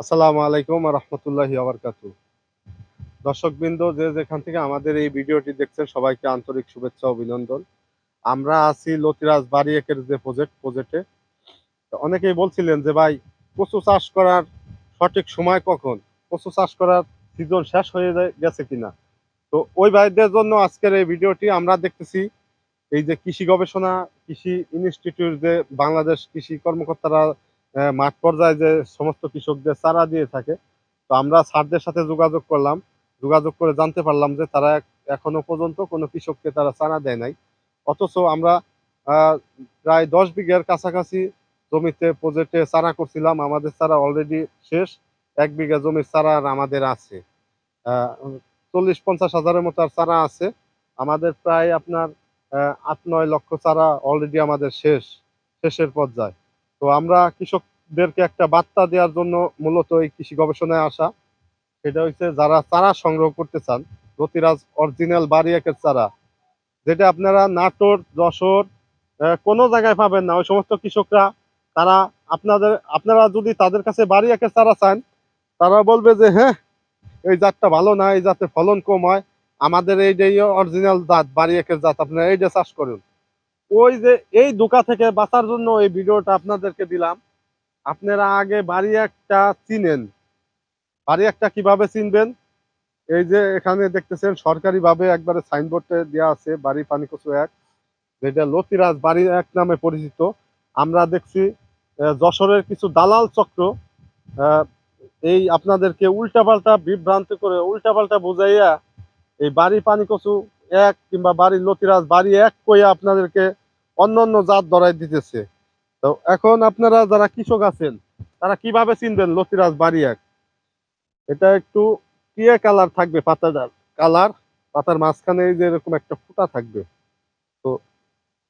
আসসালামু আলাইকুম রহমতুল্লাহি আবরকাতু। দর্শকবৃন্দ যে যেখান থেকে আমাদের এই ভিডিওটি দেখছেন সবাইকে আন্তরিক শুভেচ্ছা অভিনন্দন। আমরা আছি লতিরাজ বাড়ি একের যে প্রজেক্টে। অনেকেই বলছিলেন যে ভাই কচু চাষ করার সঠিক সময় কখন, কচু চাষ করার সিজন শেষ হয়ে গেছে কিনা। তো ওই ভাইদের জন্য আজকের এই ভিডিওটি আমরা দেখতেছি। এই যে কৃষি গবেষণা কৃষি ইনস্টিটিউট যে বাংলাদেশ কৃষি কর্মকর্তারা মাঠ পর্যায়ে যে সমস্ত কৃষকদের চারা দিয়ে থাকে। তো আমরা স্যারদের সাথে যোগাযোগ করলাম। যোগাযোগ করে জানতে পারলাম যে তারা এখনো পর্যন্ত কোনো কৃষককে তারা চারা দেয় নাই। অথচ আমরা আহ, প্রায় 10 বিঘার কাছাকাছি জমিতে প্রজেক্টে চারা করছিলাম। আমাদের চারা অলরেডি শেষ। 1 বিঘা জমির চারা আর আমাদের আছে 40-50 হাজারের মতো আর চারা আছে। আমাদের প্রায় আপনার 8-9 লক্ষ চারা অলরেডি আমাদের শেষের পর্যায়ে। তো আমরা কৃষকদেরকে একটা বার্তা দেওয়ার জন্য মূলত এই কৃষি গবেষণায় আসা। সেটা হচ্ছে যারা চারা সংগ্রহ করতে চান, রতিরাজ অরিজিনাল বাড়ি একের চারা, যেটা আপনারা নাটোর, যশোর কোনো জায়গায় পাবেন না। ওই সমস্ত কৃষকরা তারা আপনারা যদি তাদের কাছে বাড়ি একের চারা চান, তারা বলবে যে হ্যাঁ, এই জাতটা ভালো না, এই জাতের ফলন কম হয়, আমাদের এইটাই অরিজিনাল জাত বাড়ি একের জাত, আপনারা এইটা চাষ করুন। ওই যে এই ধোঁকা থেকে বাঁচার জন্য এই ভিডিওটা আপনাদেরকে দিলাম। আপনারা আগে বাড়ি একটা চিনেন। বাড়ি একটা কিভাবে চিনবেন? এই যে এখানে দেখতেছেন সরকারি ভাবে একবারে সাইনবোর্ডে দেওয়া আছে বাড়ি পানিকচু এক, যেটা লতিরাজ বাড়ি এক নামে পরিচিত। আমরা দেখছি যশোরের কিছু দালাল চক্র আহ, এই আপনাদেরকে উল্টাপাল্টা বিভ্রান্ত করে উল্টাপাল্টা বুঝাইয়া এই বাড়ি পানিকচু এক কিংবা বাড়ি লতিরাজ বাড়ি এক কইয়া আপনাদেরকে অন্য অন্য জাত ধরাই দিতেছে। তো এখন আপনারা যারা কৃষক আছেন তারা কিভাবে চিনবেন লতিরাজ বাড়ি এক? এটা একটু টিয়া কালার থাকবে, পাতাটার কালার। পাতার মাঝখানে এই যে এরকম একটা ফুটা থাকবে। তো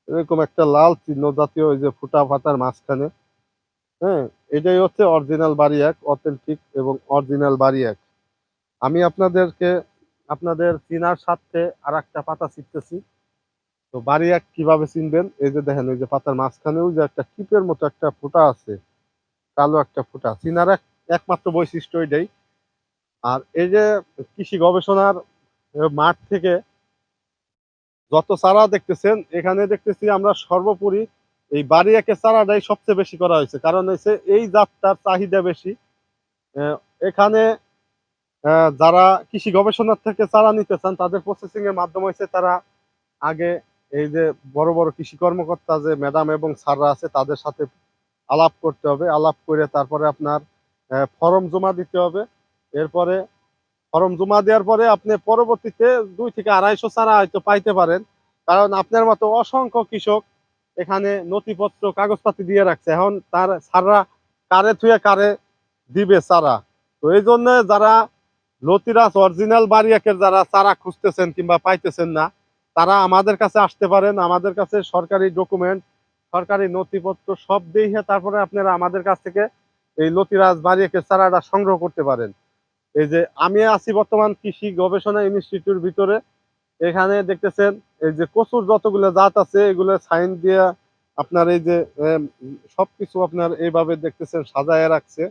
এরকম একটা লাল চিহ্ন জাতীয় ওই যে ফুটা পাতার মাঝখানে, হ্যাঁ, এটাই হচ্ছে অরিজিনাল বাড়ি এক, অথেন্টিক এবং অরিজিনাল বাড়ি এক। আমি আপনাদের চিনার স্বার্থে আর একটা পাতা ছিটতেছি। তো বাড়ি এক কিভাবে চিনবেন? এই যে দেখেন, ওই যে পাতার মাঝখানেও যে একটা টিপের মতো একটা ফুটা আছে, কালো একটা ফুটা, চিনার একমাত্র বৈশিষ্ট্য এটাই। আর এই যে কৃষি গবেষণার মাঠ থেকে যত চারা দেখতেছেন, এখানে দেখতেছি আমরা সর্বোপরি এই বাড়ি একের চারাটাই সবচেয়ে বেশি করা হয়েছে। কারণ হচ্ছে এই জাতটার চাহিদা বেশি। আহ, এখানে যারা কৃষি গবেষণার থেকে চারা নিতে চান তাদের প্রসেসিং এর মাধ্যম হচ্ছে তারা আগে এই যে বড় বড় কৃষি কর্মকর্তা যে ম্যাডাম এবং স্যাররা আছে তাদের সাথে আলাপ করতে হবে। আলাপ করে তারপরে আপনার ফর্ম জমা দিতে হবে। এরপরে ফর্ম জমা দেওয়ার পরে আপনি পরবর্তীতে 2 থেকে 250 চারা হয়তো পাইতে পারেন। কারণ আপনার মতো অসংখ্য কৃষক এখানে নথিপত্র কাগজপাতি দিয়ে রাখছে। এখন তার স্যাররা কারে থুয়ে কারে দিবে চারা। তো এই জন্য যারা লতিরাজ অরিজিনাল বাড়ি একের যারা চারা খুঁজতেছেন কিংবা পাইতেছেন না, তারা আমাদের কাছে আসতে পারেন। আমাদের কাছে সরকারি ডকুমেন্ট, সরকারি নথিপত্র সব দিয়ে তারপরে আপনারা আমাদের কাছ থেকে এই লতিরাজ বাড়ি একের চারাটা সংগ্রহ করতে পারেন। এই যে আমি আছি বর্তমান কৃষি গবেষণা ইনস্টিটিউট ভিতরে। এখানে দেখতেছেন এই যে কচুর যতগুলো জাত আছে এগুলো সাইন দিয়ে আপনার এই যে সবকিছু আপনার এইভাবে দেখতেছেন সাজায় রাখছে।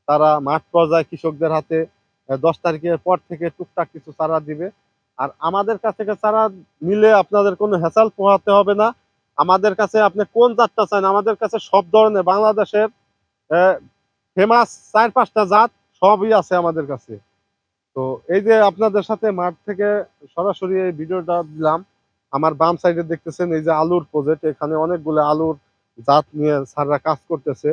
তারা মাঠ পর্যায়ে কৃষকদের হাতে 10 তারিখের পর থেকে টুকটাক কিছু চারা দিবে। আর আমাদের কাছ থেকে চারা নিলে আপনাদের কোনো হ্যাসাল পোহাতে হবে না। আমাদের কাছে আপনি কোন জাতটা চান, আমাদের কাছে সব ধরনের বাংলাদেশের ফেমাস 4-5টা জাত সবই আছে আমাদের কাছে। তো এই যে আপনাদের সাথে মাঠ থেকে সরাসরি এই ভিডিওটা দিলাম। আমার বাম সাইডে দেখতেছেন এই যে আলুর প্রজেক্ট, এখানে অনেকগুলো আলুর জাত নিয়ে স্যাররা কাজ করতেছে।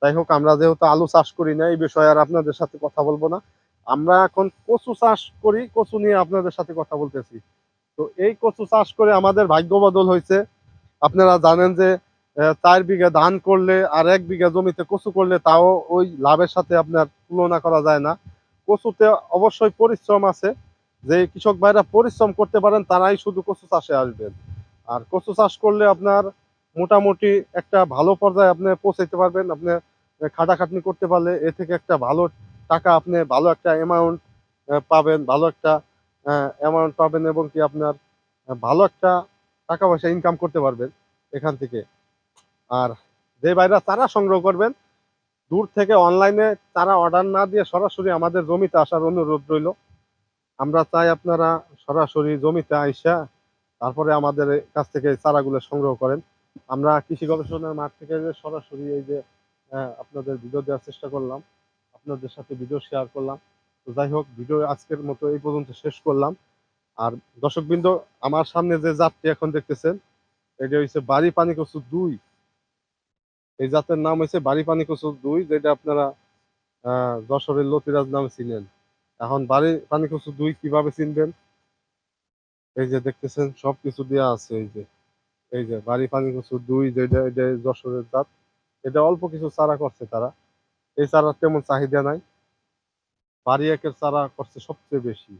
যাই হোক, আমরা যেহেতু আলু চাষ করি না এই বিষয়ে আর আপনাদের সাথে কথা বলবো না। আমরা এখন কচু চাষ করি, কচু নিয়ে আপনাদের সাথে কথা বলতেছি। তো এই কচু চাষ করে আমাদের ভাগ্য বদল হয়েছে। আপনারা জানেন যে 4 বিঘা ধান করলে আর 1 বিঘা জমিতে কচু করলে তাও ওই লাভের সাথে আপনার তুলনা করা যায় না। কচুতে অবশ্যই পরিশ্রম আছে। যে কৃষক ভাইরা পরিশ্রম করতে পারেন তারাই শুধু কচু চাষে আসবেন। আর কচু চাষ করলে আপনার মোটামুটি একটা ভালো পর্যায়ে আপনি পৌঁছাইতে পারবেন। আপনি খাটাখাটনি করতে পারলে এ থেকে একটা ভালো টাকা, আপনি ভালো একটা অ্যামাউন্ট পাবেন, ভালো একটা অ্যামাউন্ট পাবেন এবং কি আপনার ভালো একটা টাকা পয়সা ইনকাম করতে পারবেন এখান থেকে। আর যে ভাইরা চারা সংগ্রহ করবেন দূর থেকে অনলাইনে চারা অর্ডার না দিয়ে সরাসরি আমাদের জমিতে আসার অনুরোধ রইল। আমরা চাই আপনারা সরাসরি জমিতে আইসা তারপরে আমাদের কাছ থেকে এই চারাগুলো সংগ্রহ করেন। আমরা কৃষি গবেষণার মাঠ থেকে যে সরাসরি এই যে আপনাদের ভিডিও দেওয়ার চেষ্টা করলাম, আপনাদের সাথে ভিডিও শেয়ার করলাম। তো যাই হোক, ভিডিও আজকের মতো এই পর্যন্ত শেষ করলাম। আর দর্শকবৃন্দ, আমার সামনে যে জাতটি এখন দেখতেছেন, এটা হচ্ছে বাড়ি পানি কচু ২। এই জাতের নাম হচ্ছে বাড়ি পানি কচু ২, যেটা আপনারা যশোরের লতিরাজ নামে চিনেন। এখন বাড়ি পানি কচু ২ কিভাবে চিনবেন? এই যে দেখতেছেন সবকিছু দেয়া আছে। এই যে বাড়ি পানি কচু ২, যেটা এটা যশোরের জাত। এটা অল্প কিছু চারা করছে তারা। এই চারার তেমন চাহিদা নাই। বাড়ি একের চারা করছে সবচেয়ে বেশি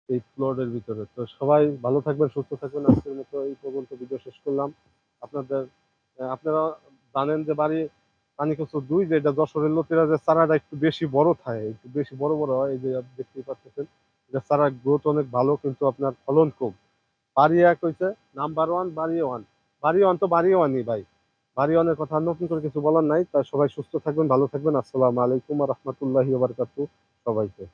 এই প্লটের ভিতরে। তো সবাই ভালো থাকবেন, সুস্থ থাকবেন। আজকের মতো এই পর্যন্ত ভিডিও শেষ করলাম। আপনাদের আপনারা জানেন যে বাড়ি পানি কচু ২, যেটা যশোরের লতিরাজের চারাটা একটু বেশি বড় থাকে, একটু বেশি বড় বড় হয়। এই যে দেখতেই পাচ্ছেন, এটা চারার গ্রোথ অনেক ভালো, কিন্তু আপনার ফলন কম। বাড়ি এক হইছে নাম্বার 1, বাড়ি 1। বাড়ি 1 তো বাড়ি 1ই ভাই। বাড়ি 1 এর কথা আর নতুন করে কিছু বলার নাই। তাই সবাই সুস্থ থাকবেন, ভালো থাকবেন। আসসালামু আলাইকুম ওয়া রাহমাতুল্লাহি ওয়া বারাকাতুহু সবাইকে।